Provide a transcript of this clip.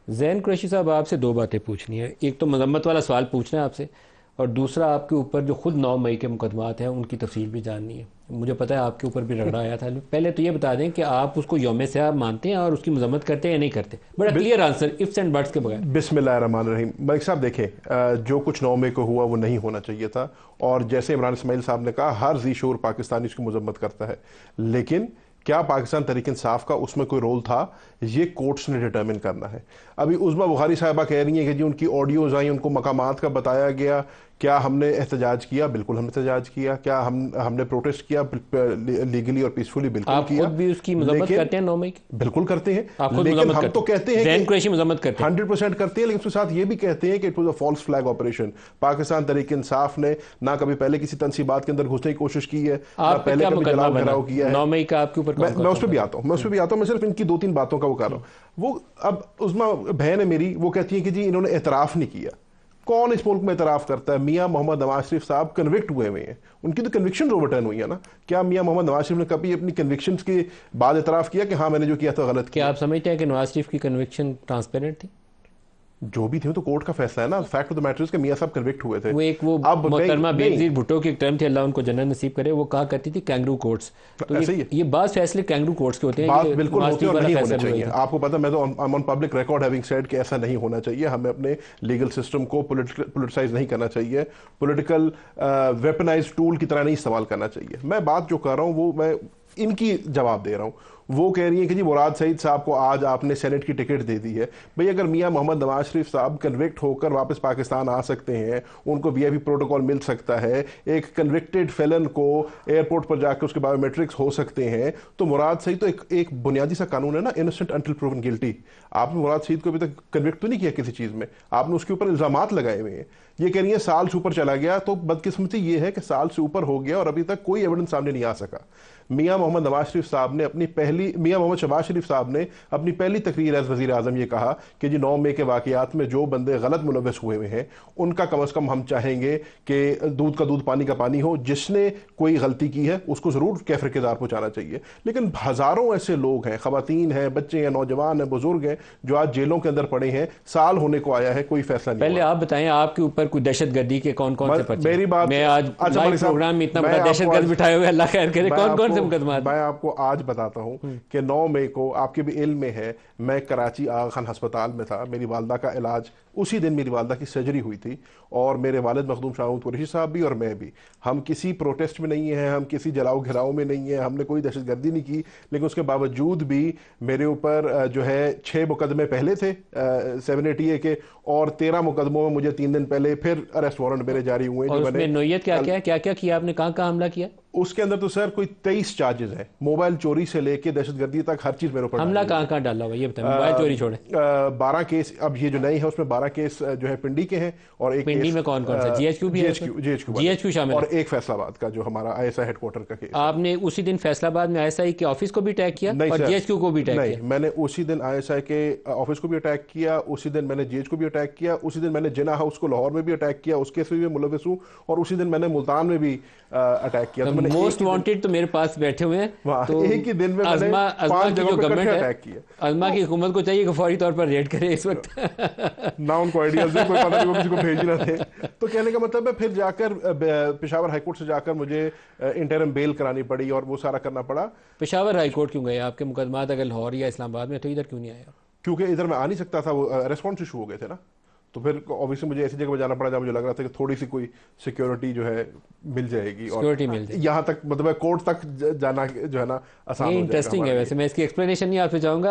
जैन कुरैशी साहब, आपसे दो बातें पूछनी है। एक तो मजम्मत वाला सवाल पूछना है आपसे, और दूसरा आपके ऊपर जो खुद 9 मई के मुकदमात हैं उनकी तफसील भी जाननी है। मुझे पता है आपके ऊपर भी रगड़ा आया था। पहले तो ये बता दें कि आप उसको यौम सयाब मानते हैं और उसकी मजम्मत करते हैं या नहीं करते। बड़ा clear answer, ifs and buts के बगैर। बिस्मिल्लाहिर्रहमानिर्रहीम। मलिक साहब देखें, जो कुछ 9 मई को हुआ वो नहीं होना चाहिए था। और जैसे इमरान इस्माइल साहब ने कहा, हर जी शूर पाकिस्तानी इसकी मजम्मत करता है, लेकिन क्या पाकिस्तान तहरीक इंसाफ का उसमें कोई रोल था, ये कोर्ट्स ने डिटर्मिन करना है। अभी उज़मा बुखारी साहिबा कह रही हैं कि जी उनकी ऑडियोज आई, उनको मकामात का बताया गया। क्या हमने एहतजाज किया? बिल्कुल हमने एहतजाज किया। क्या हमने प्रोटेस्ट किया लीगली और पीसफुली? बिल्कुल आप किया। खुद भी उसकी मजम्मत लेकिन करते हैं 9 मई की? बिल्कुल करते हैं, आप खुद लेकिन मजम्मत हम करते तो कहते हैं जैन कि कुरैशी मजम्मत करते हैं? 100% करते हैं, लेकिन उसके साथ ये भी कहते हैं कि it was a false flag operation. Pakistan Tehreek Insaf ने ना कभी पहले किसी तंसीबात के अंदर घुसने की कोशिश की है, ना आप पे पहले क्या कभी मुकदमा जलाओ बना घिराव किया है। 9 मई का आपके ऊपर? मैं उस पर भी आता हूँ, मैं सिर्फ इनकी 2-3 बातों का वो कर रहा हूँ। वो अब उस्मा बहन है मेरी, वो कहती है कि जी इन्होंने एतराफ़ नहीं किया। कौन इस मुल्क में एतराफ़ करता है? मियां मोहम्मद नवाज शरीफ साहब कन्विक्ट हुए हुए हैं, उनकी तो कन्विक्शन ओवरटर्न हुई है ना। क्या मियां मोहम्मद नवाज शरीफ ने कभी अपनी कन्विक्शंस के बाद एतराफ़ किया कि हाँ मैंने जो किया था गलत क्या किया? आप समझते हैं कि नवाज शरीफ की कन्विक्शन ट्रांसपेरेंट थी? जो भी थे तो कोर्ट का फैसला है ना। Fact of the matter is कि मियां साहब कन्विक्ट हुए थे। वो अब नहीं मोहतरमा नहीं, बेनजीर भुट्टो की एक टर्म थी, अल्लाह उनको जन्नत नसीब करे, वो कहा करती थी कैंगरू कोर्ट्स। तो ऐसे ही है। ये बात फैसले कैंगरू कोर्ट्स के होते हैं। बात ये बिल्कुल नवाज होती है शरीफ और वाला नहीं होने फैसला भी वही चाहिए। था। आपको पता है, मैं तो on public record having said कि ऐसा नहीं होना चाहिए। हमें अपने लीगल सिस्टम को पोलिटिसाइज नहीं करना चाहिए, पॉलिटिकल वेपनाइज टूल की तरह नहीं इस्तेमाल करना चाहिए। मैं बात जो कर रहा हूँ वो मैं इनकी जवाब दे रहा हूँ। वो कह रही है कि जी मुराद सईद साहब को आज आपने सेनेट की टिकट दे दी है। भाई अगर मियां मोहम्मद नवाज शरीफ साहब कन्विक्ट होकर वापस पाकिस्तान आ सकते हैं, उनको वीआईपी प्रोटोकॉल मिल सकता है, एक कन्विक्टेड फेलन को एयरपोर्ट पर जाकर उसके बायोमेट्रिक्स हो सकते हैं, तो मुराद सईद तो एक बुनियादी सा कानून है ना, इनोसेंट अंटिल प्रूवन गिल्टी। आपने मुराद सईद को अभी तक कन्विक्ट तो नहीं किया किसी चीज में, आपने उसके ऊपर इल्जामात लगाए हुए हैं। ये कह रही है साल से ऊपर चला गया, तो बदकिस्मती ये है कि साल से ऊपर हो गया और अभी तक कोई एविडेंस सामने नहीं आ सका। मियां मोहम्मद नवाज शरीफ साहब ने अपनी पहली मियां मोहम्मद शहबाज शरीफ साहब ने अपनी पहली तकरीर एज वजीर आजम ये कहा कि जी 9 मई के वाकयात में जो बंदे गलत मुलव्वस हुए हुए हैं उनका कम अज कम हम चाहेंगे कि दूध का दूध पानी का पानी हो। जिसने कोई गलती की है उसको जरूर कैफर किरदार पहुंचाना चाहिए। लेकिन हजारों ऐसे लोग हैं, खवातीन हैं, बच्चे हैं, नौजवान हैं, बुजुर्ग हैं, जो आज जेलों के अंदर पड़े हैं, साल होने को आया है, कोई फैसला नहीं पहले हुआ। आप बताएं, आपके ऊपर कोई दहशत गर्दी के कौन कौन से पर्चे? मेरी बात, मैं आज अच्छा लाइव मलिक साहब, प्रोग्राम में इतना मैं बड़ा आपको दहशत गर्द आज बिठाए हुए, अल्लाह खैर करे, मैं कौन कौन से आपको मुकदमा? मैं आपको आज बताता हूं कि 9 मई को आपके भी इल्म में है, मैं कराची आगा खान अस्पताल में था। मेरी वालदा का इलाज, उसी दिन मेरी वालदा की सर्जरी हुई थी, और मेरे वालिद मखदूम शाह कुरैशी साहब भी और मैं भी। हम किसी प्रोटेस्ट में नहीं है, हम किसी जलाओ घिराव में नहीं है, हमने कोई दहशतगर्दी नहीं की। लेकिन उसके बावजूद भी मेरे ऊपर जो है 6 मुकदमे पहले थे 780A के, और 13 मुकदमों में मुझे 3 दिन पहले फिर अरेस्ट वारंट मेरे जारी हुए। और जो उसमें मैंने नोयत क्या क्या क्या क्या किया आपने? कहाँ कहाँ हमला किया? उसके अंदर तो सर कोई 23 चार्जेस हैं, मोबाइल चोरी से लेके दहशतगर्दी तक हर चीज मेरे ऊपर हमला डाली कहाँ कहाँ डाला हुआ ये बताएं, मोबाइल चोरी छोड़े। 12 केस, अब ये जो नए हैं उसमें 12 केस जो है पिंडी के हैं, और एक पिंडी केस में कौन कौन सा? जीएचक्यू भी है? जीएचक्यू जीएचक्यू शामिल और है? एक फैसलाबाद का जो हमारा आईएसआई हेडक्वार्टर का केस है। आपने उसी दिन फैसलाबाद में आईएसआई के ऑफिस को भी अटैक किया नहीं और सर, जीएचक्यू को भी अटैक नहीं, किया? मैंने उसी दिन आईएसआई के ऑफिस को भी अटैक किया, उसी दिन मैंने जीएच को भी अटैक किया, उसी दिन मैंने जिना हाउस को लाहौर में भी अटैक किया, उस केस में भी मुलविस हूं, और उसी दिन मैंने मुल्तान में भी अटैक किया। तो मैंने मोस्ट वांटेड तो मेरे पास बैठे हुए हैं, तो एक ही दिन में मैंने अजमा 5 की जगहों जो पे गवर्नमेंट है, अटैक किया। अजमा की हुकूमत को चाहिए कि फौरी तौर पर रेड करे इस वक्त। ना उनको आइडियाज है, कोई पता नहीं वो किसी को भेज रहे थे। तो कहने का मतलब है फिर जाकर पेशावर हाईकोर्ट से जाकर मुझे इंटरम बेल करानी पड़ी और वो सारा करना पड़ा। पेशावर हाईकोर्ट क्यों गए? आपके मुकदमात अगर लाहौर या इस्लामाबाद में, तो इधर क्यों नहीं आया? क्योंकि इधर मैं आ नहीं सकता था, वो रेस्पॉन्स इशू हो गए थे ना। तो फिर ऑब्वियसली मुझे ऐसी जगह पर जाना पड़ा जहाँ मुझे लग रहा था कि थोड़ी सी कोई सिक्योरिटी जो है मिल जाएगी, और सिक्योरिटी मिल जाएगी। यहाँ तक मतलब कोर्ट तक जाना जो है ना आसान ये हो जाएगा इंटरेस्टिंग है। हमारे लिए। वैसे मैं इसकी एक्सप्लेनेशन नहीं आपसे चाहूंगा।